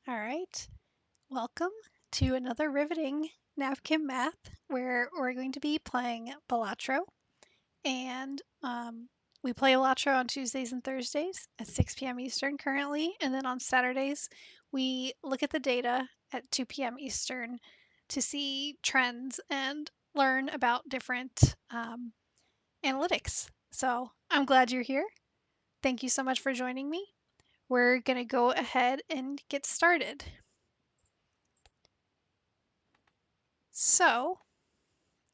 All right, welcome to another riveting NapKim Math where we're going to be playing Balatro. And we play Balatro on Tuesdays and Thursdays at 6 p.m. Eastern currently. And then on Saturdays, we look at the data at 2 p.m. Eastern to see trends and learn about different analytics. So I'm glad you're here. Thank you so much for joining me. We're going to go ahead and get started. So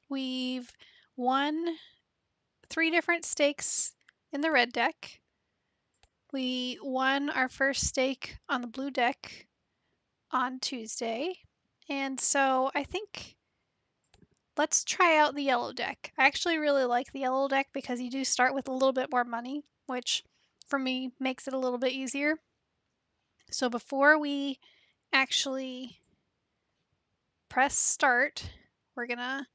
we've won 3 different stakes in the red deck. We won our first stake on the blue deck on Tuesday. And so I think let's try out the yellow deck. I actually really like the yellow deck because you do start with a little bit more money, which for me makes it a little bit easier. So before we actually press start, we're gonna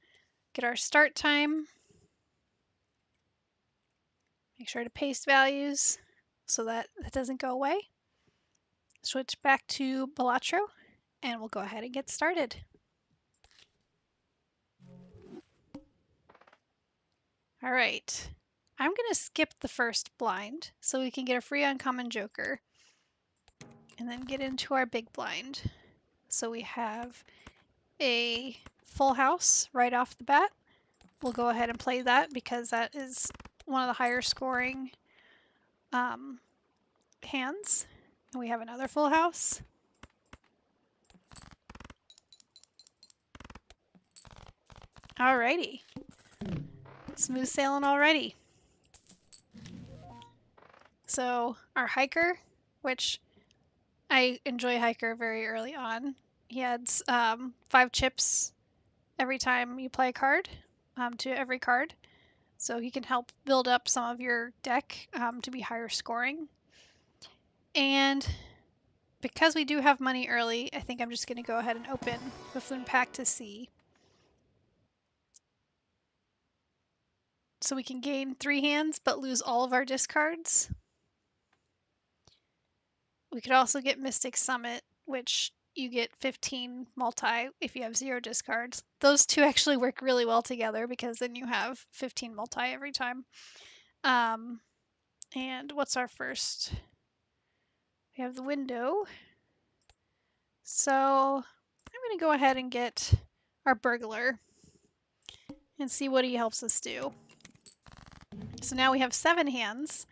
get our start time. Make sure to paste values so that it doesn't go away. Switch back to Balatro and we'll go ahead and get started. All right, I'm gonna skip the first blind so we can get a free uncommon joker and then get into our big blind. So we have a full house right off the bat. We'll go ahead and play that because that is one of the higher scoring hands. And we have another full house. Alrighty. Smooth sailing already. So our hiker, which I enjoy hiker very early on, he adds 5 chips every time you play a card to every card. So he can help build up some of your deck to be higher scoring. And because we do have money early, I think I'm just going to go ahead and open Buffoon Pack to see. So we can gain 3 hands but lose all of our discards. We could also get Mystic Summit, which you get 15 multi if you have 0 discards. Those two actually work really well together because then you have 15 multi every time. And what's our first? We have the window. So I'm going to go ahead and get our burglar and see what he helps us do. So now we have 7 hands,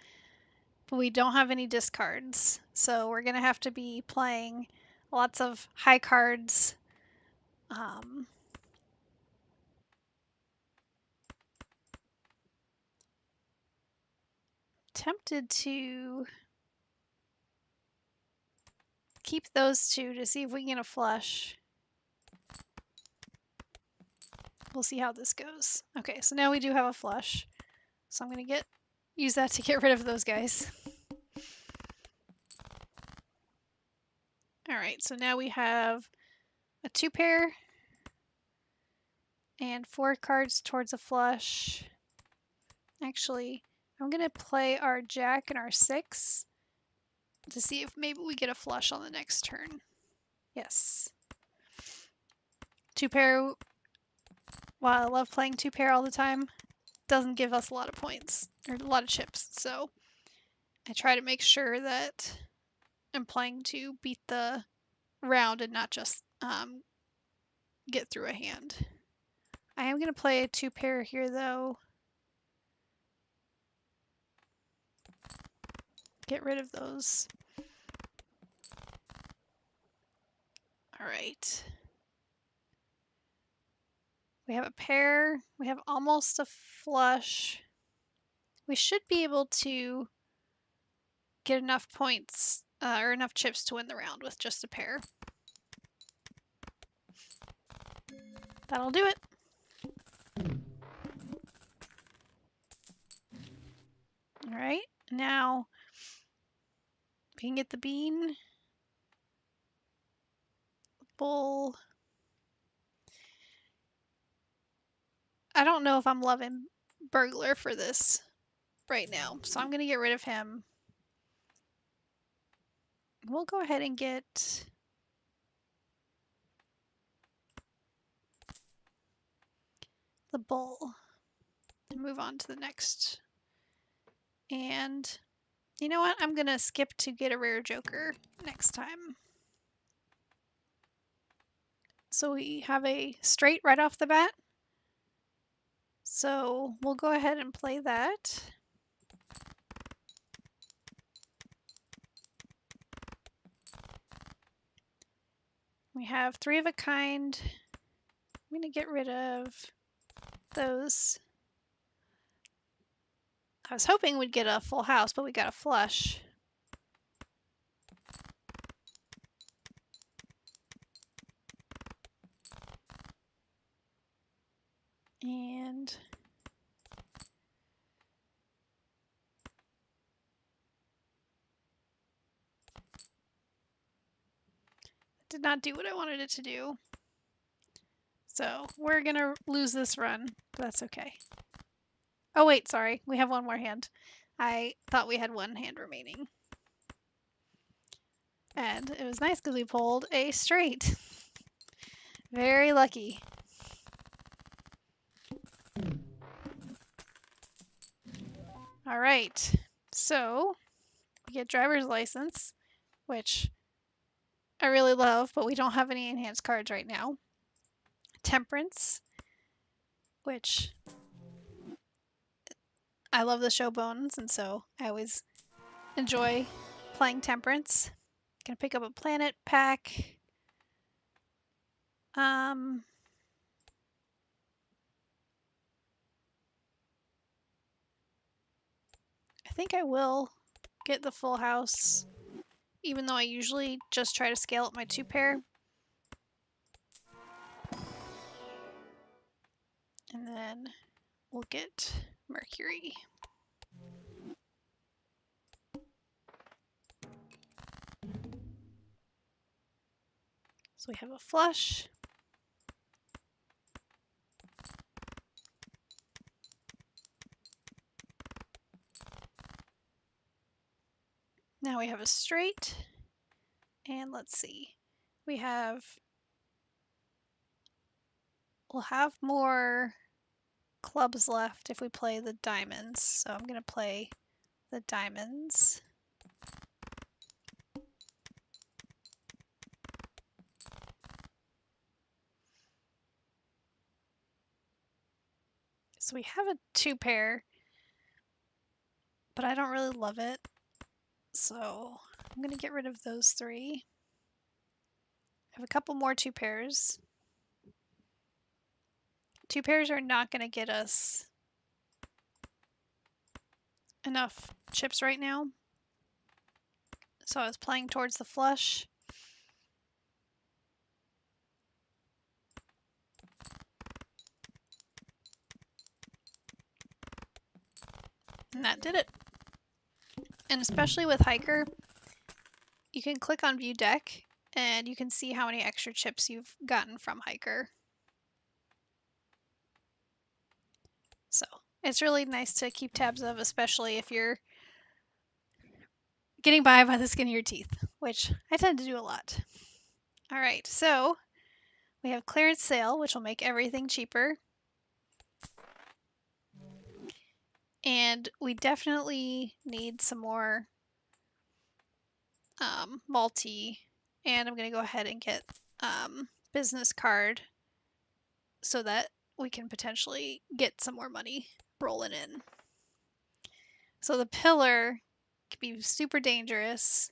but we don't have any discards. So we're going to have to be playing lots of high cards. Tempted to keep those 2 to see if we can get a flush. We'll see how this goes. Okay, so now we do have a flush. So I'm going to use that to get rid of those guys. All right, so now we have a 2 pair and 4 cards towards a flush. Actually, I'm going to play our jack and our 6 to see if maybe we get a flush on the next turn. Yes. 2 pair, while I love playing 2 pair all the time, doesn't give us a lot of points, or a lot of chips, so I try to make sure that I'm playing to beat the round and not just get through a hand. I am going to play a 2 pair here though. Get rid of those. All right. We have a pair. We have almost a flush. We should be able to get enough points or enough chips to win the round with just a pair. That'll do it. All right, now we can get the bean, bull. I don't know if I'm loving burglar for this right now, so I'm going to get rid of him. We'll go ahead and get the bull and move on to the next. And you know what? I'm going to skip to get a rare joker next time. So we have a straight right off the bat. So we'll go ahead and play that. We have 3 of a kind. I'm going to get rid of those. I was hoping we'd get a full house, but we got a flush. And it did not do what I wanted it to do. So we're going to lose this run, but that's okay. Oh wait, sorry. We have one more hand. I thought we had one hand remaining. And it was nice because we pulled a straight. Very lucky. All right, so we get driver's license, which I really love, but we don't have any enhanced cards right now. Temperance, which I love the show bones, and so I always enjoy playing Temperance. Gonna pick up a planet pack. I think I will get the full house, even though I usually just try to scale up my 2-pair. And then we'll get Mercury. So we have a flush. Now we have a straight. And let's see. We'll have more clubs left if we play the diamonds. So I'm going to play the diamonds. So we have a 2-pair, but I don't really love it. So I'm going to get rid of those 3. I have a couple more 2-pairs. 2-pairs are not going to get us enough chips right now. So I was playing towards the flush. And that did it. And especially with Hiker, you can click on View Deck and you can see how many extra chips you've gotten from Hiker. So it's really nice to keep tabs of, especially if you're getting by the skin of your teeth, which I tend to do a lot. All right, so we have clearance sale, which will make everything cheaper. And we definitely need some more multi. And I'm going to go ahead and get business card so that we can potentially get some more money rolling in. So the pillar can be super dangerous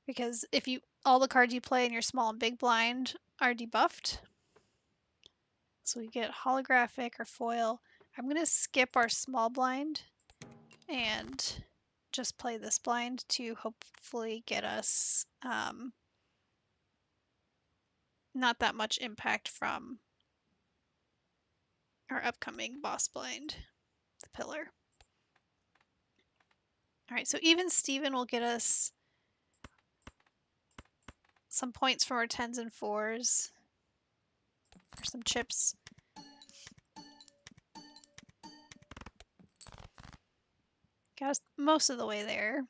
because if all the cards you play in your small and big blind are debuffed. So we get holographic or foil. I'm going to skip our small blind and just play this blind to hopefully get us not that much impact from our upcoming boss blind, the pillar. All right, so even Steven will get us some points from our 10s and 4s, or some chips. Got us most of the way there.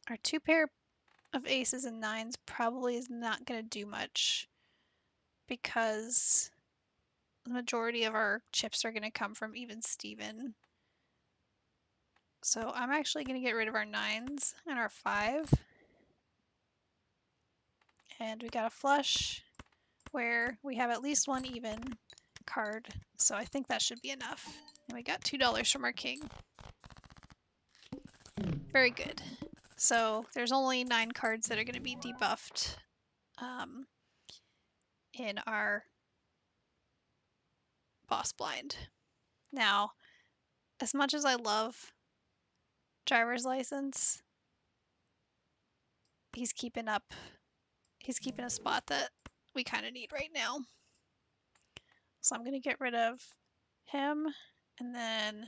Our 2-pair of aces and nines probably is not going to do much because the majority of our chips are going to come from even Steven. So I'm actually going to get rid of our nines and our 5. And we got a flush where we have at least one even card. So I think that should be enough. And we got $2 from our king. Very good. So there's only 9 cards that are going to be debuffed in our boss blind. Now, as much as I love driver's license, he's keeping a spot that we kind of need right now. So I'm going to get rid of him, and then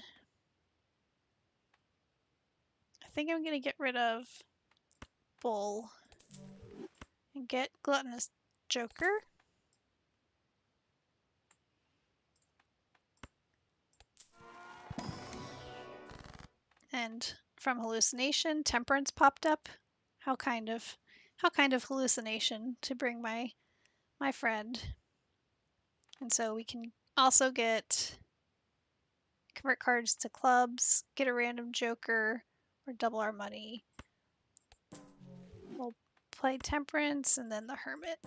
I think I'm going to get rid of Bull and get Gluttonous Joker. And from hallucination, temperance popped up. How kind of hallucination to bring my friend. And so we can also convert cards to clubs, get a random joker, or double our money. We'll play temperance and then the hermit.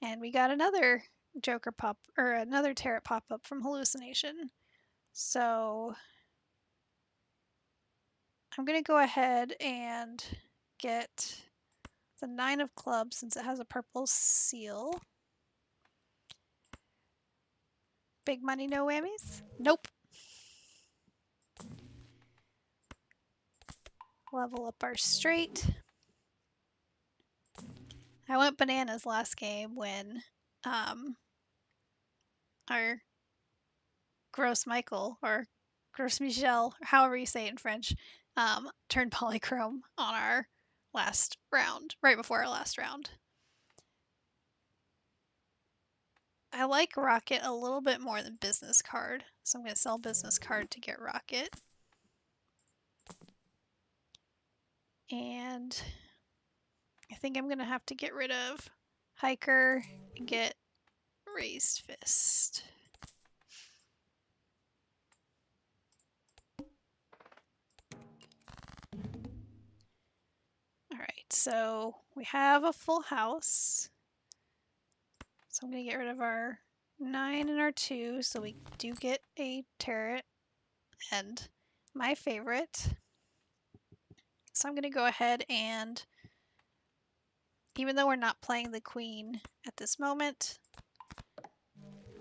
And we got another joker pop, or another tarot pop up from hallucination. So I'm going to go ahead and get the 9 of clubs since it has a purple seal. Big money, no whammies? Nope. Level up our straight. I went bananas last game when our Gross Michael, or Gross Michel, however you say it in French, turned polychrome on our last round, right before our last round. I like Rocket a little bit more than Business Card, so I'm going to sell Business Card to get Rocket. And I think I'm going to have to get rid of Hiker and get Raised Fist. Alright, so we have a full house. So I'm going to get rid of our 9 and our 2, so we do get a tarot and my favorite. So I'm going to go ahead and, even though we're not playing the queen at this moment,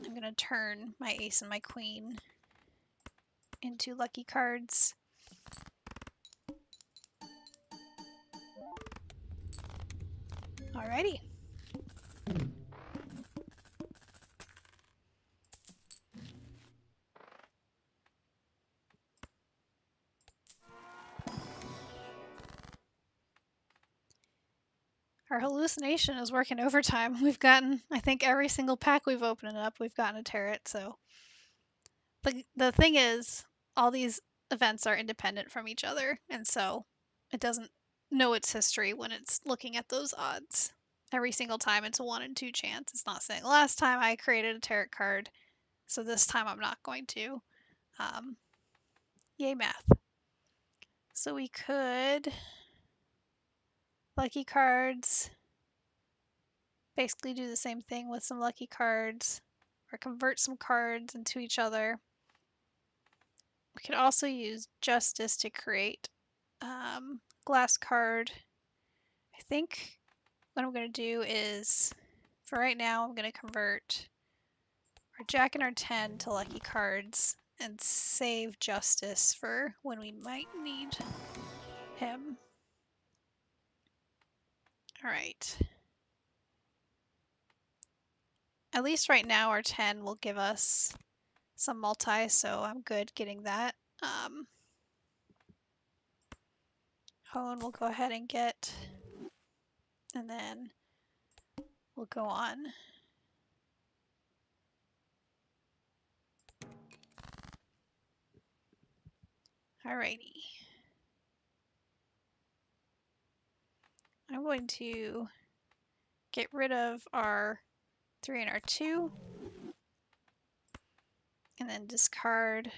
I'm going to turn my ace and my queen into lucky cards. Alrighty. Our hallucination is working overtime. We've gotten, I think every single pack we've opened up, we've gotten a tarot, so. The thing is, all these events are independent from each other, and so it doesn't know its history when it's looking at those odds. Every single time it's a 1 in 2 chance. It's not saying, last time I created a tarot card, so this time I'm not going to. Yay math. So we could lucky cards, basically do the same thing with some lucky cards, or convert some cards into each other. We could also use justice to create glass card. I think what I'm going to do is, for right now, I'm going to convert our jack and our 10 to lucky cards and save justice for when we might need him. Alright. At least right now our 10 will give us some multi, so I'm good getting that. Hone will go ahead and get, and then we'll go on. Alrighty. I'm going to get rid of our 3 and our 2. And then discard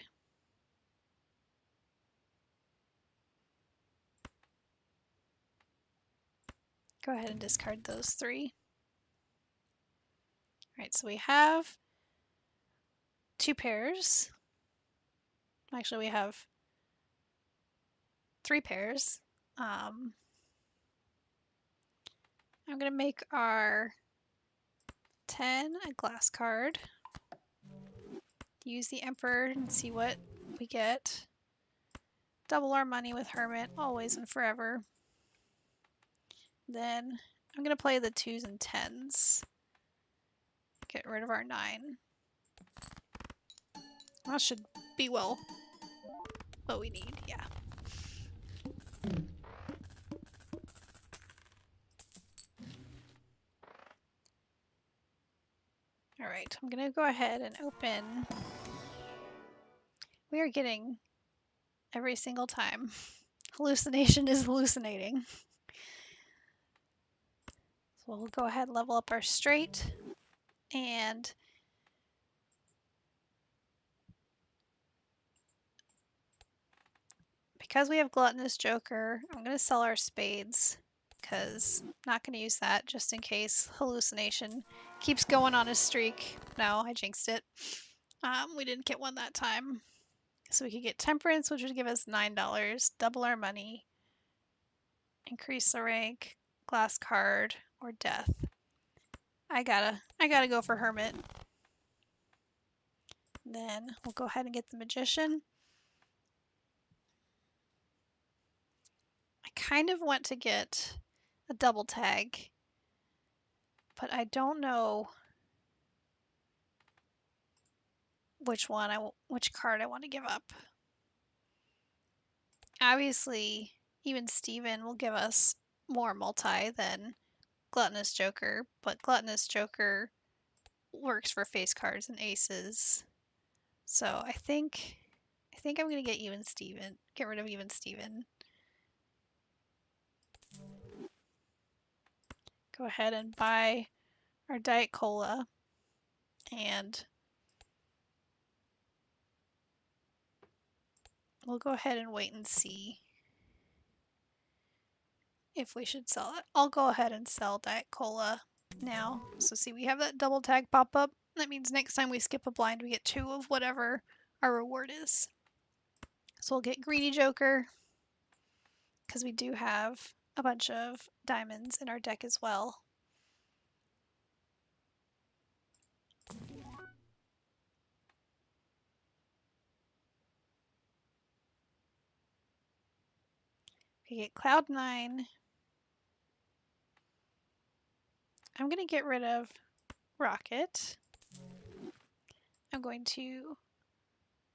go ahead and discard those 3. All right, so we have 2 pairs. Actually, we have 3 pairs. I'm going to make our 10 a glass card. Use the Emperor and see what we get. Double our money with Hermit, always and forever. Then I'm going to play the 2s and 10s. Get rid of our 9. That should be what we need, yeah. All right, I'm gonna go ahead and open. We are getting every single time. Hallucination is hallucinating. So we'll go ahead and level up our straight, and because we have Gluttonous Joker, I'm gonna sell our spades because I'm not gonna use that just in case Hallucination keeps going on his streak. No, I jinxed it. We didn't get one that time. So we could get Temperance, which would give us $9, double our money, increase the rank, glass card, or death. I gotta go for Hermit. Then we'll go ahead and get the Magician. I kind of want to get a double tag, but I don't know which card I want to give up. Obviously, even Steven will give us more multi than Gluttonous Joker, but Gluttonous Joker works for face cards and aces. So I think I'm gonna get Even Steven. Get rid of Even Steven. Go ahead and buy our Diet Cola, and we'll go ahead and wait and see if we should sell it. I'll go ahead and sell Diet Cola now. So see, we have that double tag pop up. That means next time we skip a blind, we get 2 of whatever our reward is. So we'll get Greedy Joker, because we do have a bunch of diamonds in our deck as well. We get Cloud 9. I'm going to get rid of Rocket. I'm going to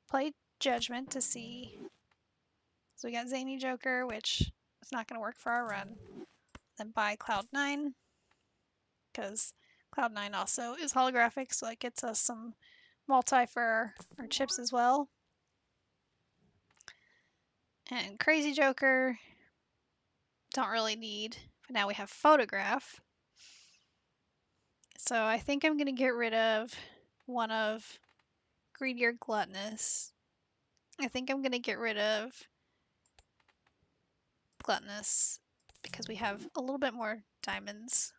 play Judgment to see. So we got Zany Joker, which is not going to work for our run. Then buy Cloud 9, because Cloud 9 also is holographic, so it gets us some multi for our chips as well. And Crazy Joker, don't really need, but now we have Photograph. So I think I'm going to get rid of one of Greedy or Gluttonous. I think I'm going to get rid of Gluttonous because we have a little bit more diamonds.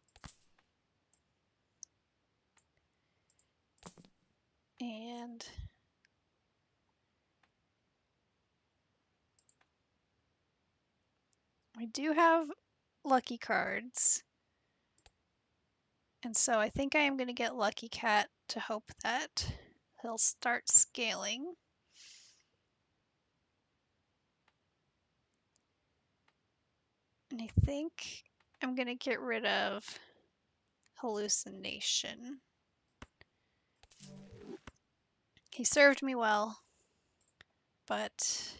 And we do have lucky cards. And so I think I am going to get Lucky Cat to hope that he'll start scaling. And I think I'm going to get rid of Hallucination. He served me well, but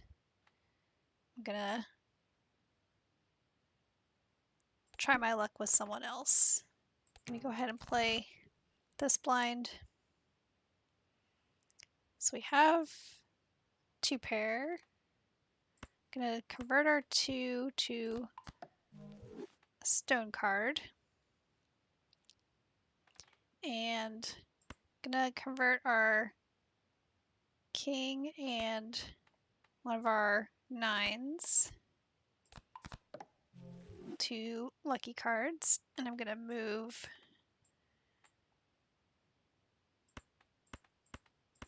I'm going to try my luck with someone else. Let me go ahead and play this blind. So we have 2 pair. Gonna convert our 2 to a stone card. And gonna convert our king and one of our 9s to lucky cards. And I'm gonna move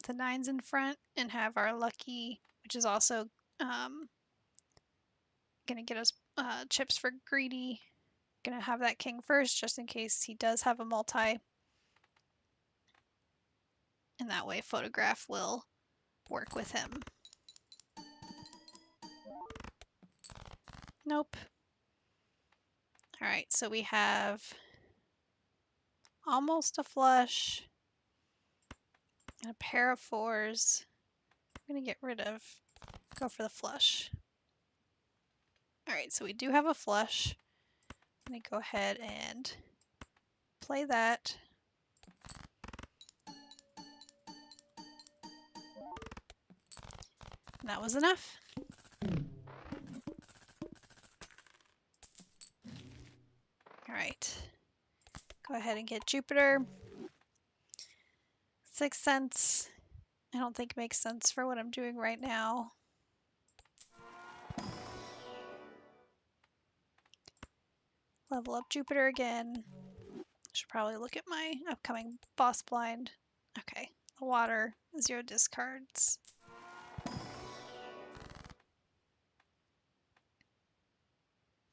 the 9s in front and have our lucky, which is also gonna get us chips for greedy. Gonna have that king first just in case he does have a multi. And that way photograph will work with him. Nope. Alright, so we have almost a flush and a pair of 4s. I'm gonna get rid of, go for the flush. Alright, so we do have a flush. I'm gonna go ahead and play that. And that was enough. Alright, go ahead and get Jupiter. 6 cents. I don't think makes sense for what I'm doing right now. Level up Jupiter again. Should probably look at my upcoming boss blind. Okay, the water, 0 discards.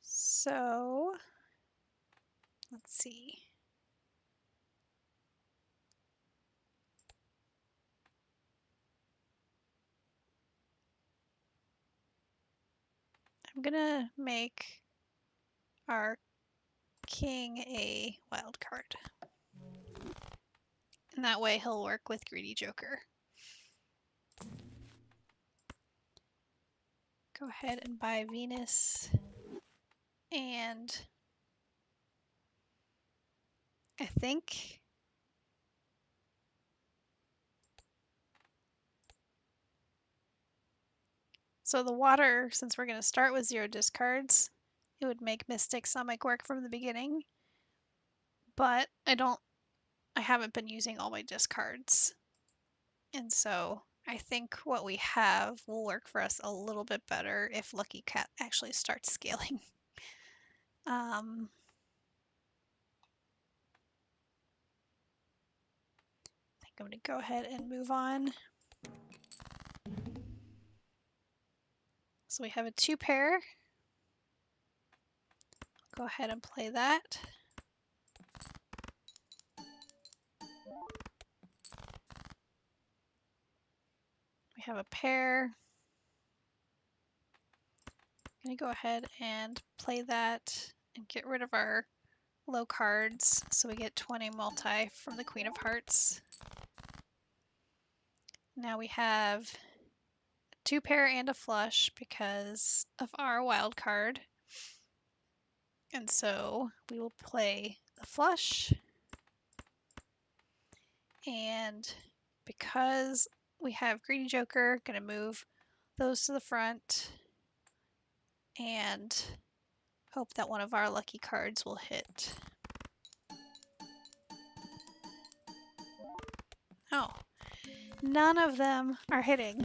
So, let's see. I'm gonna make our king a wild card. And that way he'll work with Greedy Joker. Go ahead and buy Venus. And I think so the water, since we're going to start with 0 discards, it would make Mystic Stomach work from the beginning. But I haven't been using all my discards. And so I think what we have will work for us a little bit better if Lucky Cat actually starts scaling. I think I'm going to go ahead and move on. So we have a 2 pair. Go ahead and play that. We have a pair. I'm going to go ahead and play that and get rid of our low cards so we get 20 multi from the Queen of Hearts. Now we have a 2 pair and a flush because of our wild card. And so we will play the flush. And because we have Greedy Joker, going to move those to the front and hope that one of our lucky cards will hit. Oh, none of them are hitting.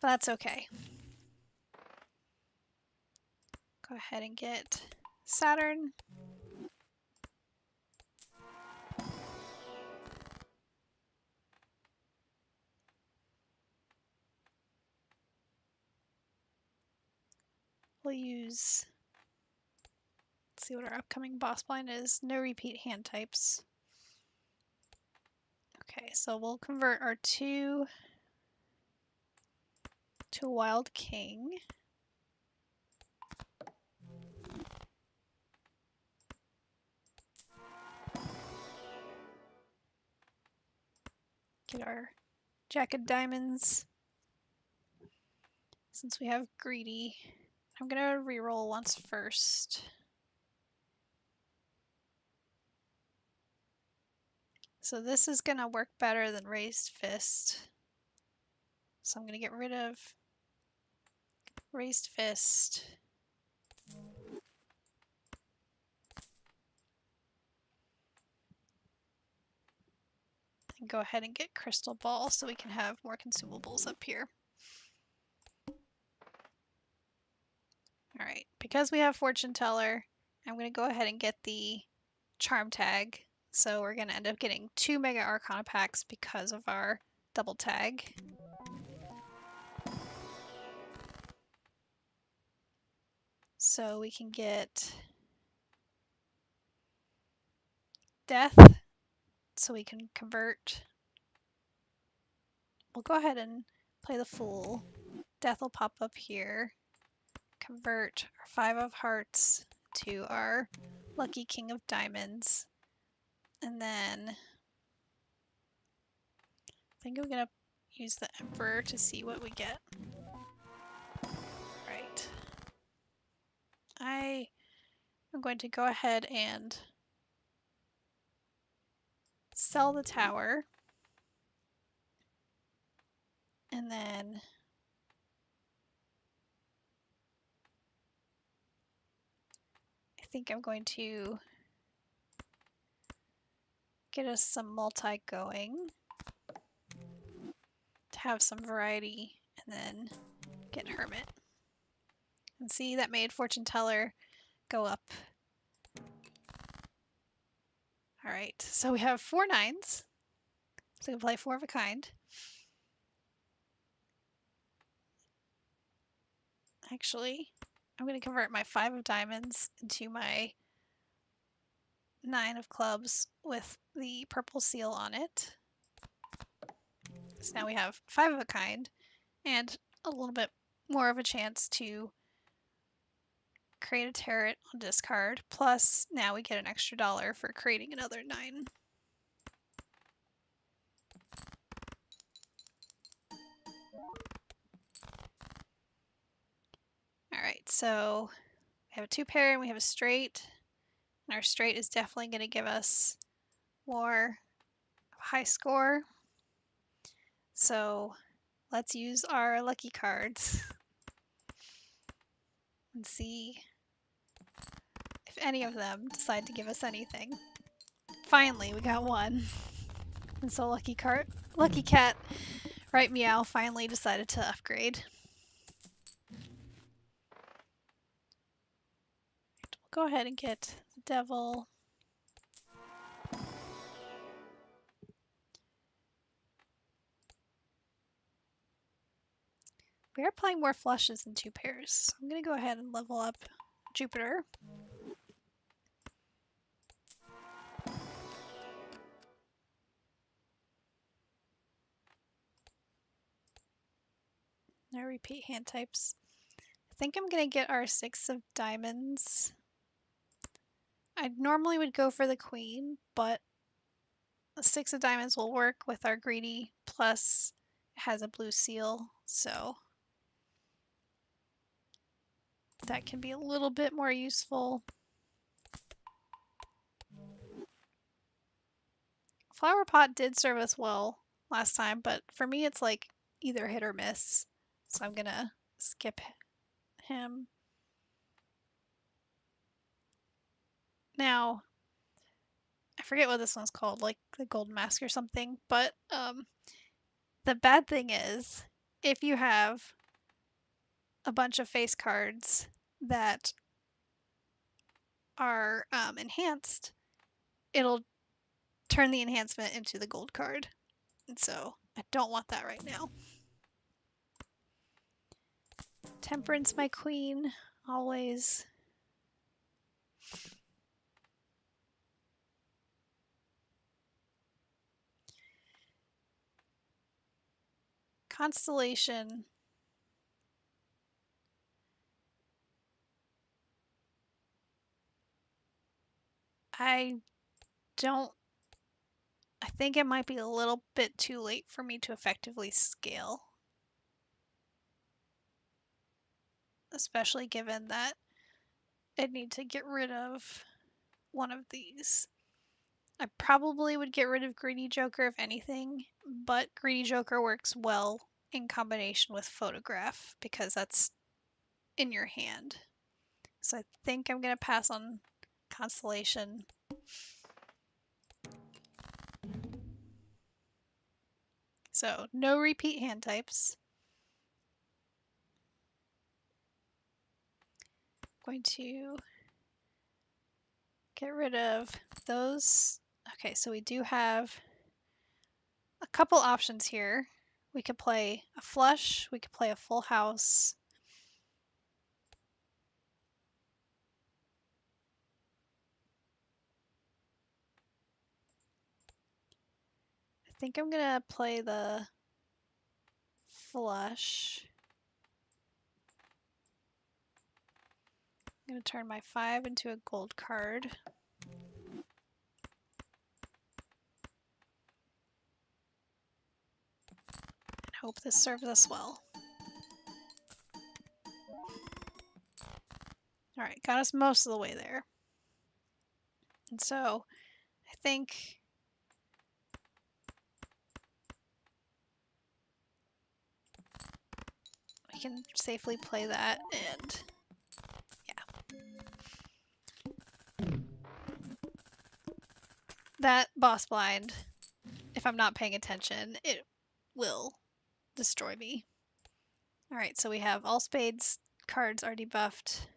But that's okay. Go ahead and get Saturn. We'll use, let's see what our upcoming boss blind is. No repeat hand types. Okay, so we'll convert our 2 to a Wild King. Get our Jack of Diamonds. Since we have Greedy, I'm gonna reroll once first. So this is gonna work better than Raised Fist. So I'm gonna get rid of Raised fist. And go ahead and get crystal ball so we can have more consumables up here. All right, because we have fortune teller, I'm going to go ahead and get the charm tag. So we're going to end up getting 2 Mega Arcana packs because of our double tag. So we can get death, so we can convert. We'll go ahead and play the Fool. Death will pop up here. Convert our 5 of hearts to our lucky King of diamonds. And then I think I'm going to use the Emperor to see what we get. Right. I am going to go ahead and sell the tower. And then I think I'm going to get us some multi going to have some variety, and then get Hermit. And see, that made Fortune Teller go up. Alright, so we have 4 9s. So we can play 4 of a kind. Actually, I'm going to convert my 5 of diamonds into my 9 of clubs with the purple seal on it. So now we have 5 of a kind and a little bit more of a chance to create a turret on discard. Plus, now we get an extra $1 for creating another 9. Alright, so we have a 2 pair and we have a straight. And our straight is definitely going to give us more high score. So let's use our lucky cards and see if any of them decide to give us anything. Finally, we got one. And so lucky cat, right meow, finally decided to upgrade. We'll go ahead and get the devil. We are playing more flushes than 2 pairs. I'm going to go ahead and level up Jupiter. Now repeat hand types. I think I'm going to get our 6 of diamonds. I normally would go for the queen, but the 6 of diamonds will work with our greedy, plus it has a blue seal, so that can be a little bit more useful. Flower pot did serve us well last time, but for me it's like either hit or miss, so I'm gonna skip him. Now, I forget what this one's called, like the Golden Mask or something, but the bad thing is if you have a bunch of face cards that are enhanced, it'll turn the enhancement into the gold card. And so I don't want that right now. Temperance, my queen, always. Constellation. I think it might be a little bit too late for me to effectively scale. Especially given that I'd need to get rid of one of these. I probably would get rid of Greedy Joker if anything, but Greedy Joker works well in combination with Photograph because that's in your hand. So I think I'm going to pass on Constellation. So no repeat hand types. Going to get rid of those. Okay, so we do have a couple options here. We could play a flush, we could play a full house. I think I'm gonna play the flush. I'm gonna turn my 5 into a gold card. And hope this serves us well. Alright, got us most of the way there. And so I think we can safely play that, and yeah. That boss blind, if I'm not paying attention, it will destroy me. Alright, so we have all spades cards are debuffed.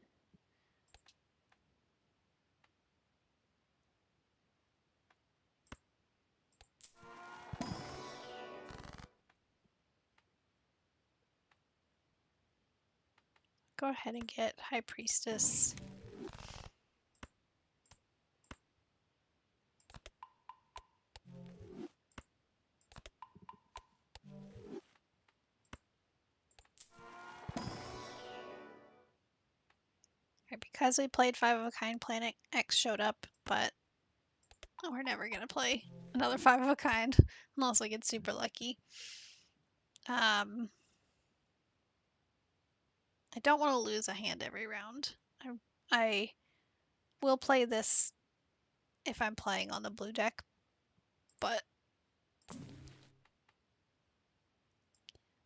Go ahead and get High Priestess. Right, because we played 5 of a kind, Planet X showed up, but we're never gonna play another 5 of a kind unless we get super lucky. I don't want to lose a hand every round. I will play this if I'm playing on the blue deck, but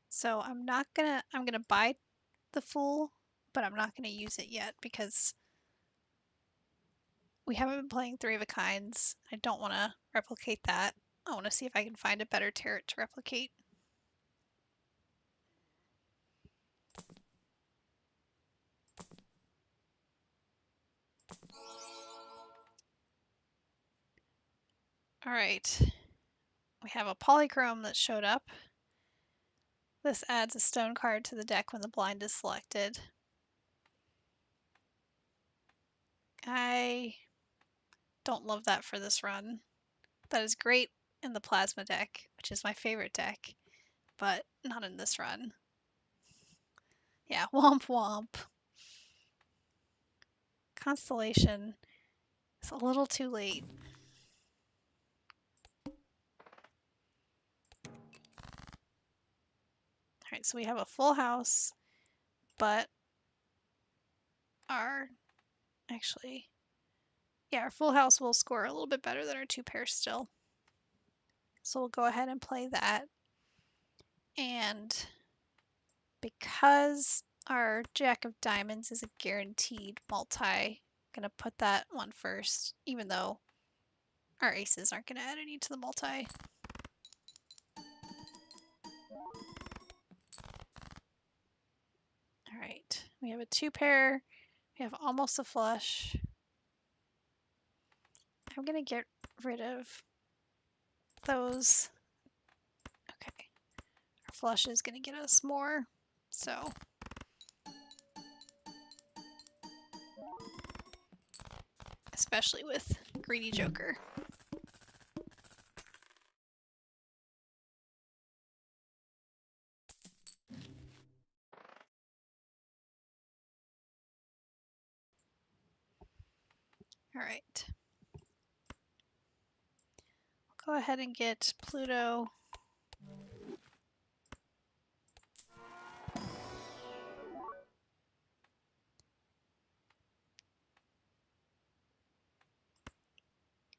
so I'm gonna buy the Fool, but I'm not gonna use it yet because we haven't been playing 3 of a kinds. I don't want to replicate that. I want to see if I can find a better tarot to replicate. All right, we have a polychrome that showed up. This adds a stone card to the deck when the blind is selected. I don't love that for this run. That is great in the plasma deck, which is my favorite deck, but not in this run. Yeah, womp womp. Constellation is a little too late. Alright, so we have a full house, but our full house will score a little bit better than our 2 pairs still. So we'll go ahead and play that. And because our Jack of Diamonds is a guaranteed multi, gonna put that one first, even though our aces aren't gonna add any to the multi. Alright, we have a 2 pair, we have almost a flush. I'm gonna get rid of those. Okay, our flush is gonna get us more, so especially with Greedy Joker. Alright. Go ahead and get Pluto.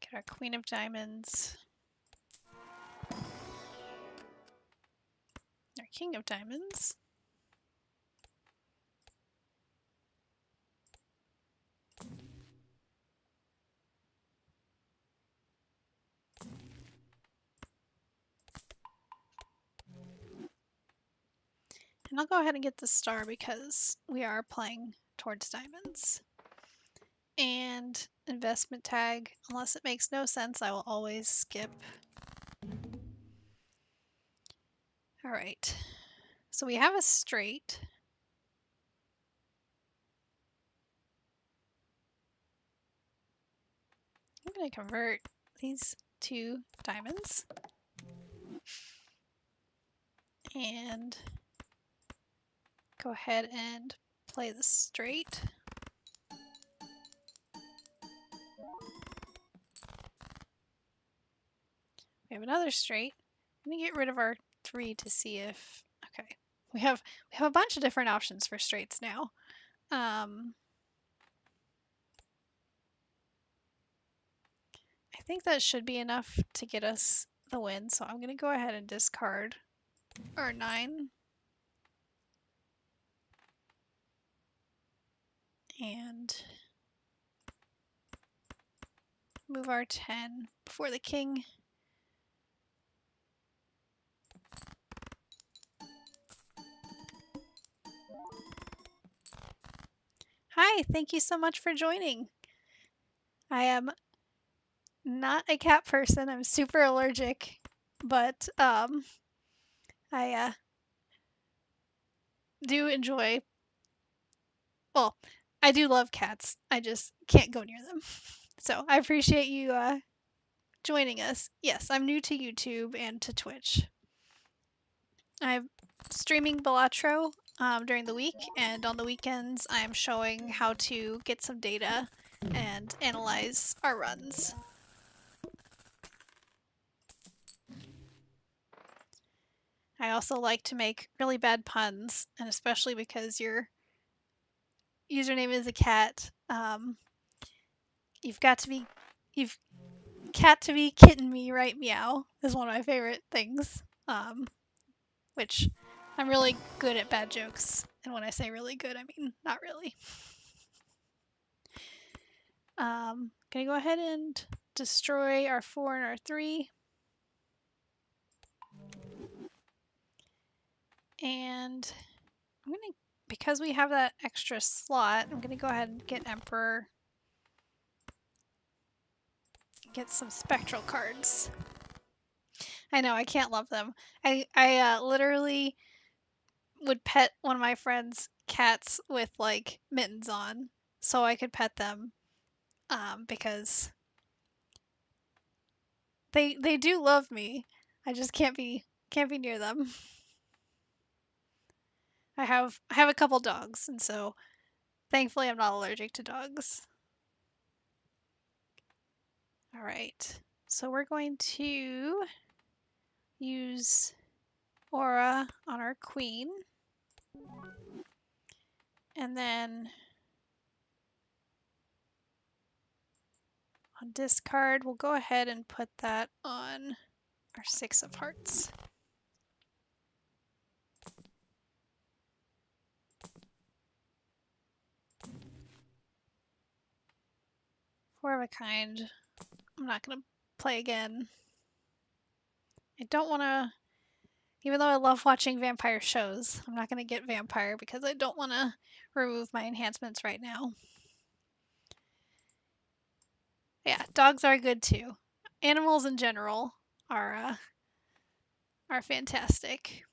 Get our Queen of Diamonds. Our King of Diamonds. And I'll go ahead and get the star because we are playing towards diamonds. And investment tag, unless it makes no sense, I will always skip. All right, so we have a straight. I'm going to convert these to diamonds. And go ahead and play the straight. We have another straight. Let me get rid of our 3 to see if... Okay, we have a bunch of different options for straights now. I think that should be enough to get us the win, so I'm going to go ahead and discard our 9. And move our 10 before the king. Hi, thank you so much for joining. I am not a cat person. I'm super allergic, but I do enjoy, well, I do love cats. I just can't go near them. So I appreciate you joining us. Yes, I'm new to YouTube and to Twitch. I'm streaming Balatro during the week, and on the weekends I'm showing how to get some data and analyze our runs. I also like to make really bad puns, and especially because your username is a cat, you've got to be kitten me, right? Meow is one of my favorite things. Which I'm really good at bad jokes, and when I say really good, I mean not really. Gonna go ahead and destroy our 4 and our 3. And I'm gonna, because we have that extra slot, I'm gonna go ahead and get Emperor. Get some spectral cards. I know, I can't love them. I literally would pet one of my friend's cats with like mittens on so I could pet them because they do love me. I just can't be near them. I have a couple dogs, and so thankfully I'm not allergic to dogs. All right. So we're going to use Aura on our queen. And then on discard, we'll go ahead and put that on our 6 of hearts. Four of a kind. I'm not going to play again. I don't want to, even though I love watching vampire shows, I'm not going to get vampire because I don't want to remove my enhancements right now. Yeah, dogs are good too. Animals in general are fantastic.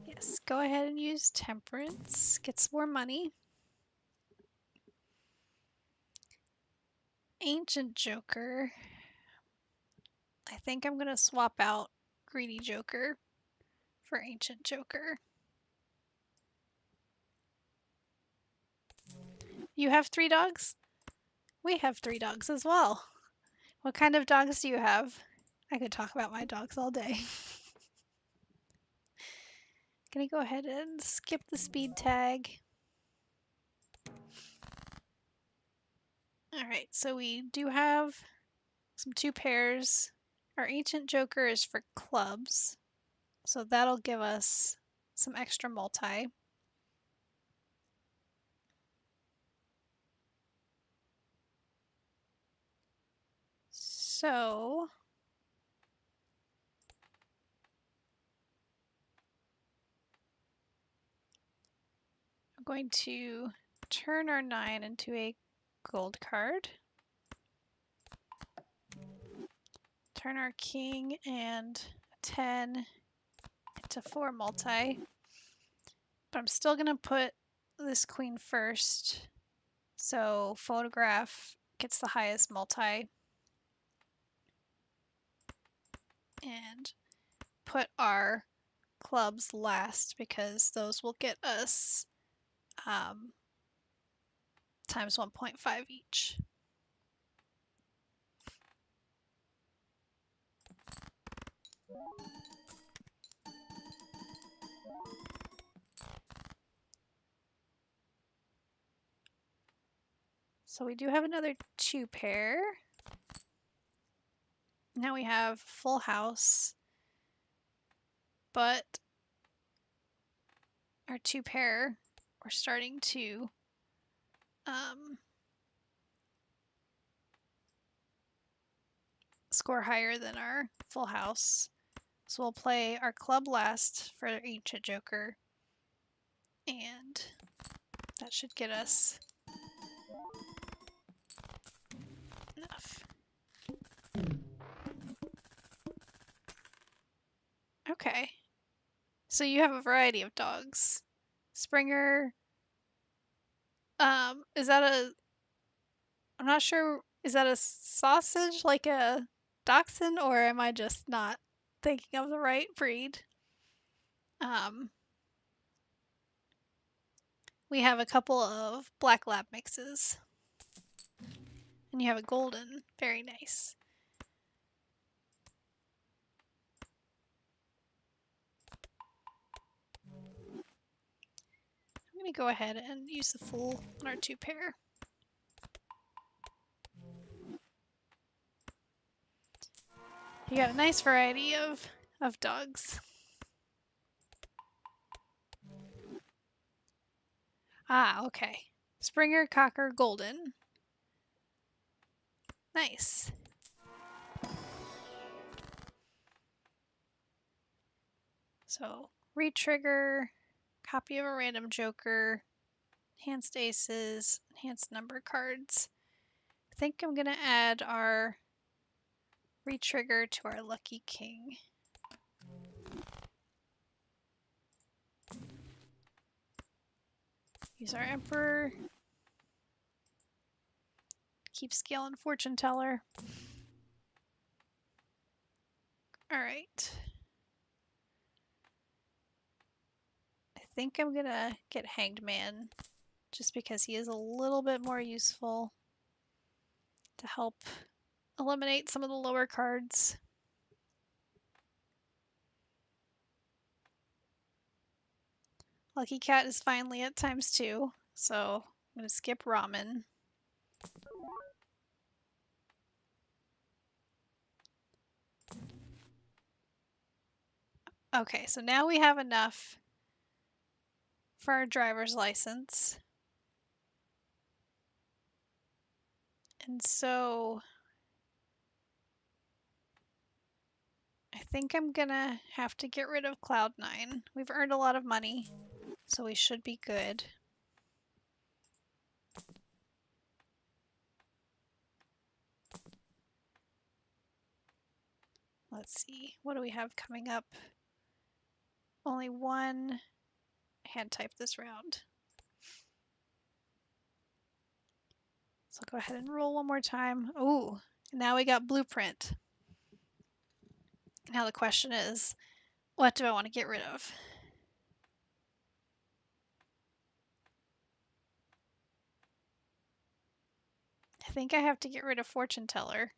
Yes, go ahead and use temperance. Get some more money. Ancient Joker. I think I'm gonna swap out Greedy Joker for Ancient Joker. You have 3 dogs? We have 3 dogs as well. What kind of dogs do you have? I could talk about my dogs all day. Gonna go ahead and skip the speed tag. Alright, so we do have some 2 pairs. Our Ancient Joker is for clubs, so that'll give us some extra multi. So going to turn our 9 into a gold card. Turn our king and 10 into 4 multi. But I'm still going to put this queen first. So photograph gets the highest multi. And put our clubs last because those will get us times 1.5 each. So we do have another 2 pair. Now we have full house, but our 2 pair, we're starting to score higher than our full house. So we'll play our club last for ancient joker, and that should get us enough. Okay. So you have a variety of dogs. Springer, is that I'm not sure, is that a sausage like a dachshund, or am I just not thinking of the right breed? We have a couple of black lab mixes. And you have a golden, very nice. I'm going to go ahead and use the full on our 2 pair. You got a nice variety of dogs. Ah, okay. Springer, Cocker, Golden. Nice. So, retrigger, copy of a random joker, enhanced aces, enhanced number cards. I think I'm going to add our retrigger to our lucky king. Use our emperor. Keep scaling fortune teller. Alright. I think I'm gonna get Hanged Man just because he is a little bit more useful to help eliminate some of the lower cards. Lucky Cat is finally at ×2, so I'm gonna skip Ramen. Okay, so now we have enough for our driver's license. And so I think I'm gonna have to get rid of Cloud9. We've earned a lot of money, so we should be good. Let's see, what do we have coming up? Only one hand type this round. So I'll go ahead and roll one more time. Ooh, now we got Blueprint. Now the question is, what do I want to get rid of? I think I have to get rid of Fortune Teller.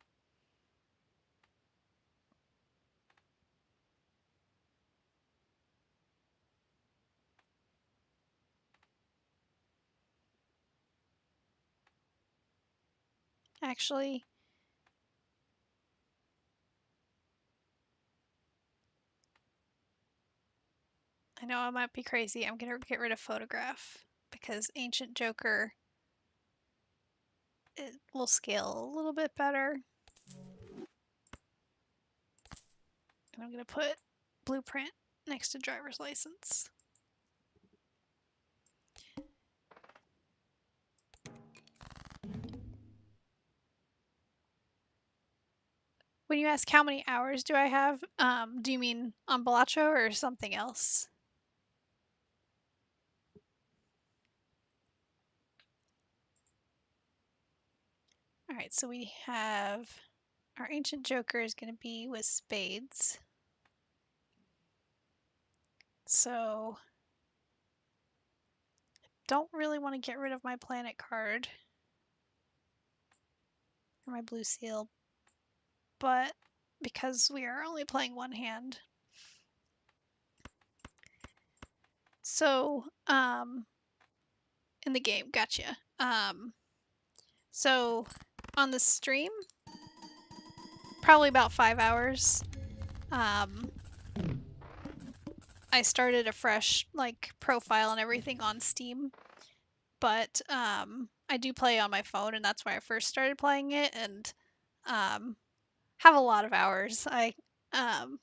Actually, I know I might be crazy. I'm going to get rid of Photograph because Ancient Joker, it will scale a little bit better. And I'm going to put Blueprint next to Driver's License. When you ask how many hours do I have, do you mean on Balatro or something else? All right, so we have our Ancient Joker is going to be with spades. So don't really want to get rid of my planet card or my blue seal, but because we are only playing one hand. So, in the game, gotcha. So on the stream, probably about 5 hours. I started a fresh profile and everything on Steam, but I do play on my phone, and that's where I first started playing it, and have a lot of hours.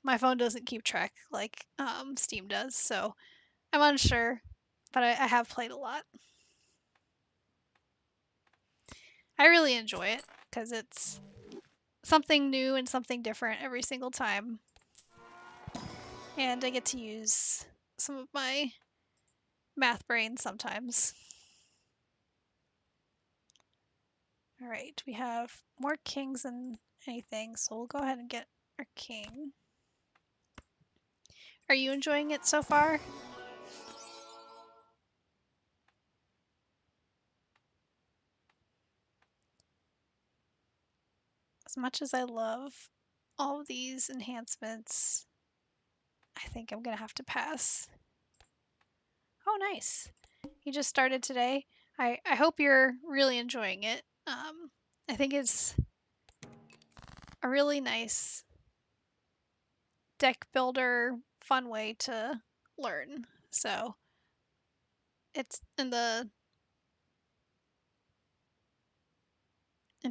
My phone doesn't keep track like Steam does, so I'm unsure, but I have played a lot. I really enjoy it because it's something new and something different every single time, and I get to use some of my math brain sometimes. All right, we have more kings than anything, so we'll go ahead and get our king. Are you enjoying it so far? As much as I love all of these enhancements, I think I'm gonna have to pass. Oh, nice. You just started today. I hope you're really enjoying it. I think it's a really nice deck builder, fun way to learn. So it's and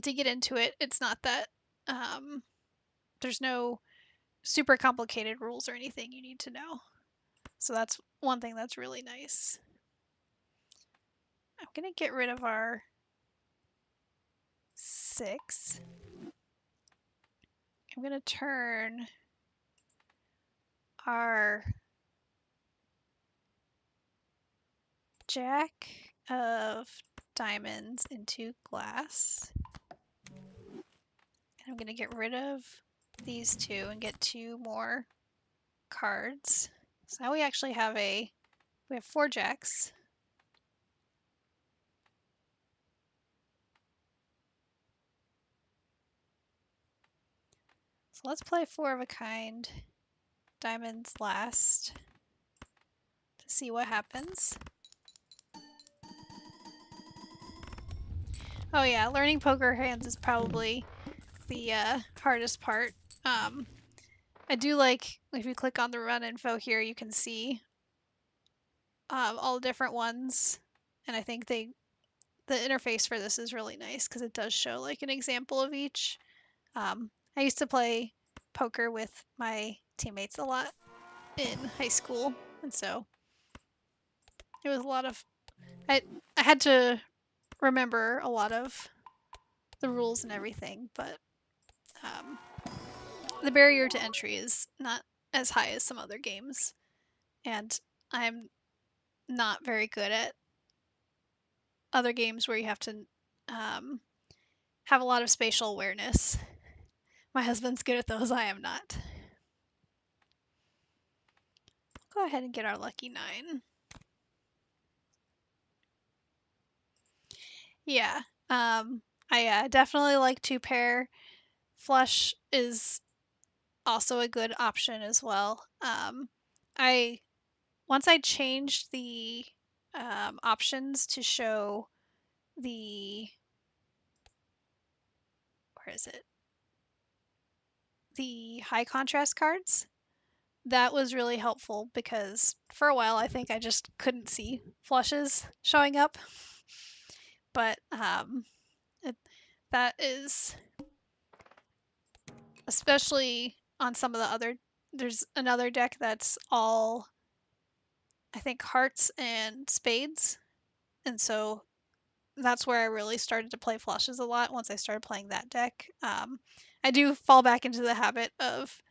to get into it, it's not that there's no super complicated rules or anything you need to know. So that's one thing that's really nice. I'm gonna get rid of our 6. I'm gonna turn our Jack of diamonds into glass. And I'm gonna get rid of these 2 and get 2 more cards. So now we actually have we have 4 jacks. So let's play 4 of a kind, diamonds last, to see what happens. Oh yeah, learning poker hands is probably the hardest part. I do like, if you click on the run info here, you can see all the different ones, and I think the interface for this is really nice because it does show like an example of each. I used to play poker with my teammates a lot in high school, and so it was a lot of I had to remember a lot of the rules and everything, but the barrier to entry is not as high as some other games, and I'm not very good at other games where you have to have a lot of spatial awareness. My husband's good at those, I am not. Go ahead and get our lucky 9. Yeah, I definitely like 2-pair. Flush is also a good option as well. Once I changed the options to show where is it? The high contrast cards. That was really helpful because for a while I think I just couldn't see flushes showing up. But that is especially on some of the other. There's another deck that's all, I think, hearts and spades, and so that's where I really started to play flushes a lot once I started playing that deck. I do fall back into the habit of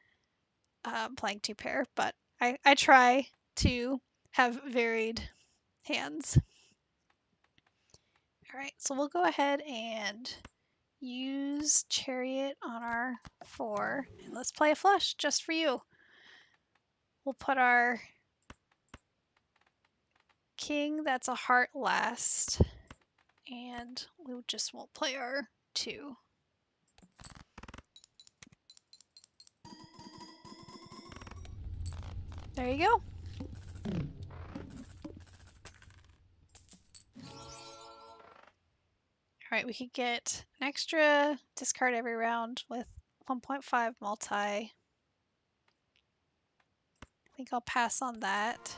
playing 2-pair, but I try to have varied hands. All right, so we'll go ahead and use Chariot on our 4, and let's play a flush just for you. We'll put our king, that's a heart last, and we just won't play our 2. There you go. Alright, we could get an extra discard every round with 1.5 multi. I think I'll pass on that.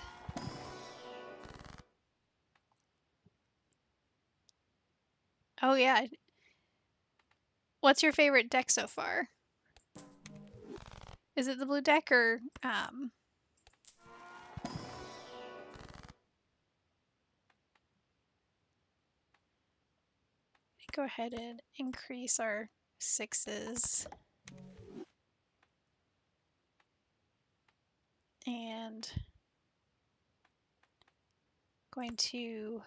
Oh yeah. What's your favorite deck so far? Is it the blue deck or go ahead and increase our 6s. And going to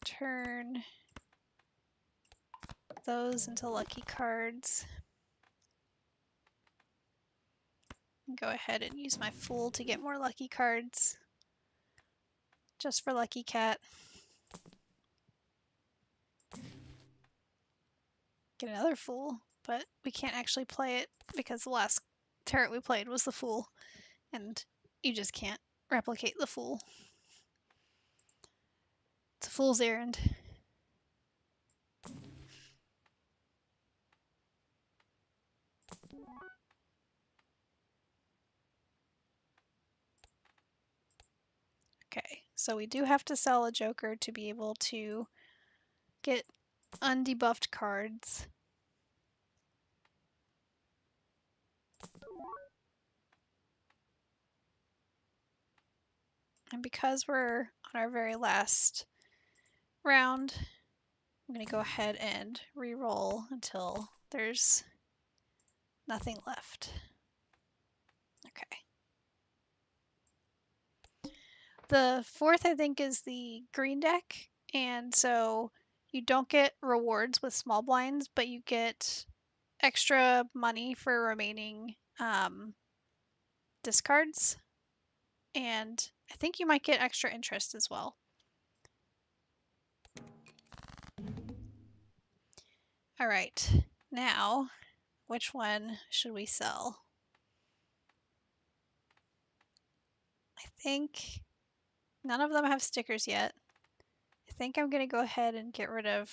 turn those into lucky cards. And go ahead and use my Fool to get more lucky cards. Just for Lucky Cat. Get another Fool, but we can't actually play it because the last tarot we played was the Fool, and you just can't replicate the Fool. It's a fool's errand. Okay, so we do have to sell a Joker to be able to get undebuffed cards. And because we're on our very last round, I'm going to go ahead and re-roll until there's nothing left. Okay. The 4th, I think, is the green deck, and so you don't get rewards with small blinds, but you get extra money for remaining discards, and I think you might get extra interest as well. All right, now which one should we sell? I think none of them have stickers yet. I think I'm going to go ahead and get rid of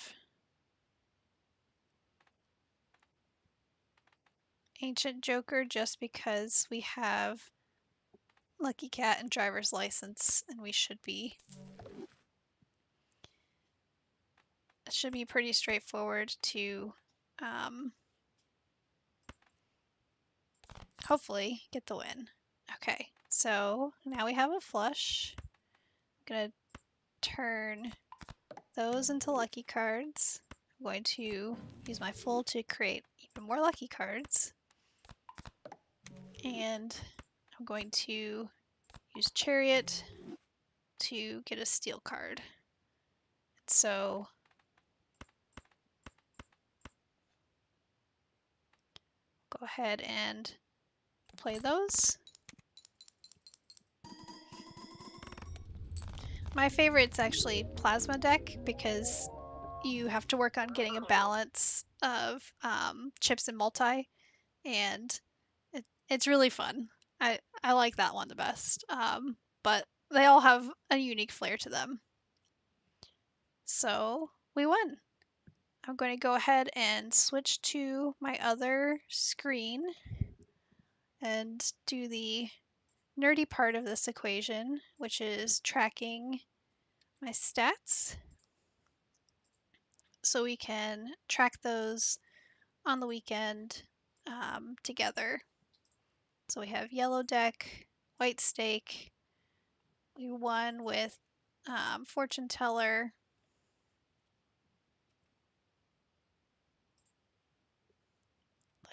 Ancient Joker just because we have Lucky Cat and Driver's License, and we should be. It should be pretty straightforward to hopefully get the win. Okay, so now we have a flush. I'm going to turn those into lucky cards. I'm going to use my Fool to create even more lucky cards. And I'm going to use Chariot to get a steel card. So go ahead and play those. My favorite's actually Plasma deck because you have to work on getting a balance of chips and multi, and it's really fun. I like that one the best, but they all have a unique flair to them. So we won. I'm going to go ahead and switch to my other screen and do the nerdy part of this equation, which is tracking my stats. So we can track those on the weekend together. So we have yellow deck, white stake. We won with fortune teller.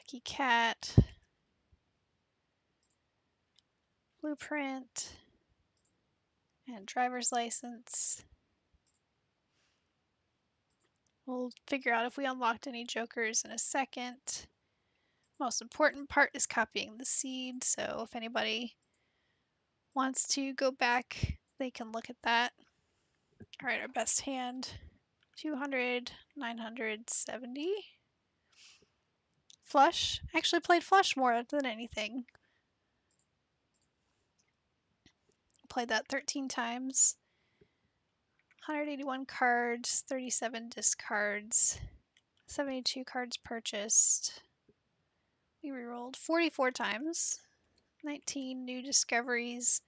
Lucky Cat, Blueprint, and driver's license. We'll figure out if we unlocked any jokers in a second. Most important part is copying the seed, so if anybody wants to go back, they can look at that. All right, our best hand, 200, 970. Flush. Actually played flush more than anything. Played that 13 times. 181 cards, 37 discards, 72 cards purchased. We rerolled 44 times. 19 new discoveries.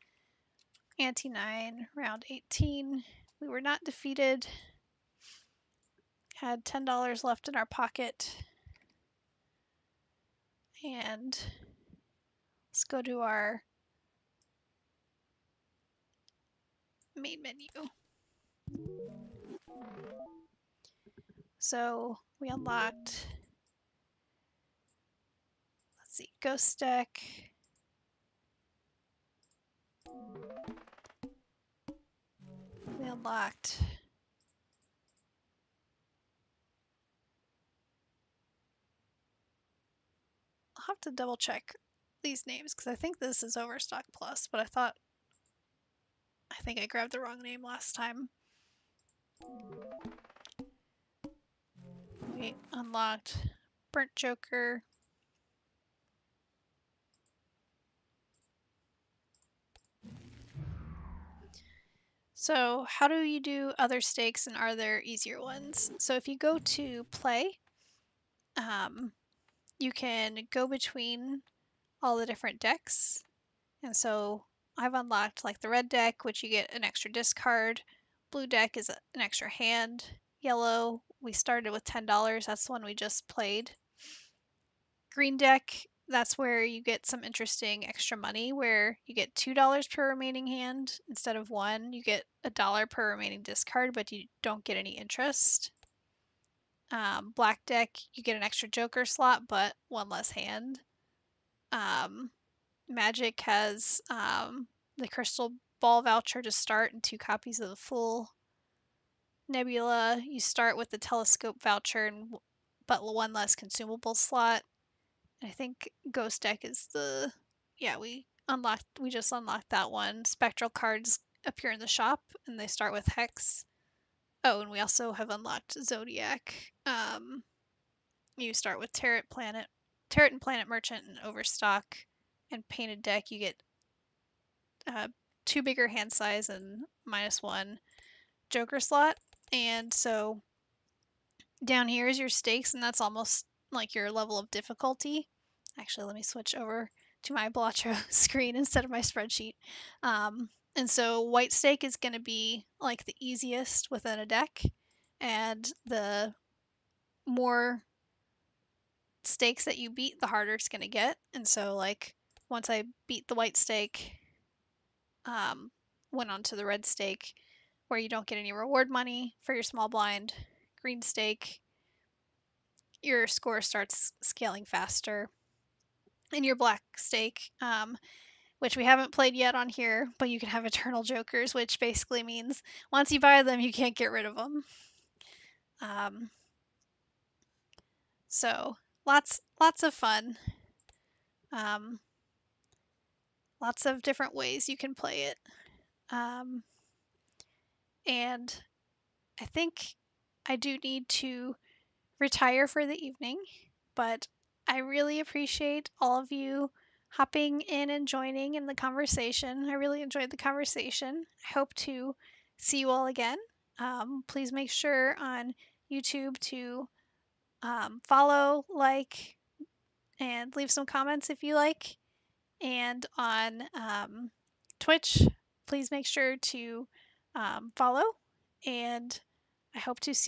Ante 9, round 18. We were not defeated. Had $10 left in our pocket. And let's go to our main menu. So we unlocked, let's see, Ghost Deck. We unlocked I'll have to double check these names because I think this is Overstock Plus, but I think I grabbed the wrong name last time. We unlocked Burnt Joker. So how do you do other stakes, and are there easier ones? So if you go to play, you can go between all the different decks. And so I've unlocked like the red deck, which you get an extra discard. Blue deck is an extra hand. Yellow, we started with $10. That's the one we just played. Green deck, that's where you get some interesting extra money, where you get $2 per remaining hand instead of $1. You get $1 per remaining discard, but you don't get any interest. Black deck, you get an extra joker slot, but one less hand. Magic has the crystal ball voucher to start and 2 copies of the full. Nebula, you start with the telescope voucher but one less consumable slot. I think Ghost Deck is we just unlocked that one. Spectral cards appear in the shop and they start with Hex. Oh, and we also have unlocked Zodiac. You start with Tarot and Planet Merchant and Overstock. And Painted Deck, you get 2 bigger hand size and -1 joker slot. And so down here is your stakes, and that's almost like your level of difficulty. Actually, let me switch over to my Balatro screen instead of my spreadsheet. And so white stake is going to be like the easiest within a deck, and the more stakes that you beat, the harder it's going to get. And so like once I beat the white stake, went on to the red stake, where you don't get any reward money for your small blind. Green stake, your score starts scaling faster. And your black stake, which we haven't played yet on here, but you can have eternal jokers, which basically means once you buy them, you can't get rid of them. So lots of fun. Lots of different ways you can play it. And I think I do need to retire for the evening, but I really appreciate all of you hopping in and joining in the conversation. I really enjoyed the conversation. I hope to see you all again. Please make sure on YouTube to follow, like, and leave some comments if you like. And on Twitch, please make sure to follow. And I hope to see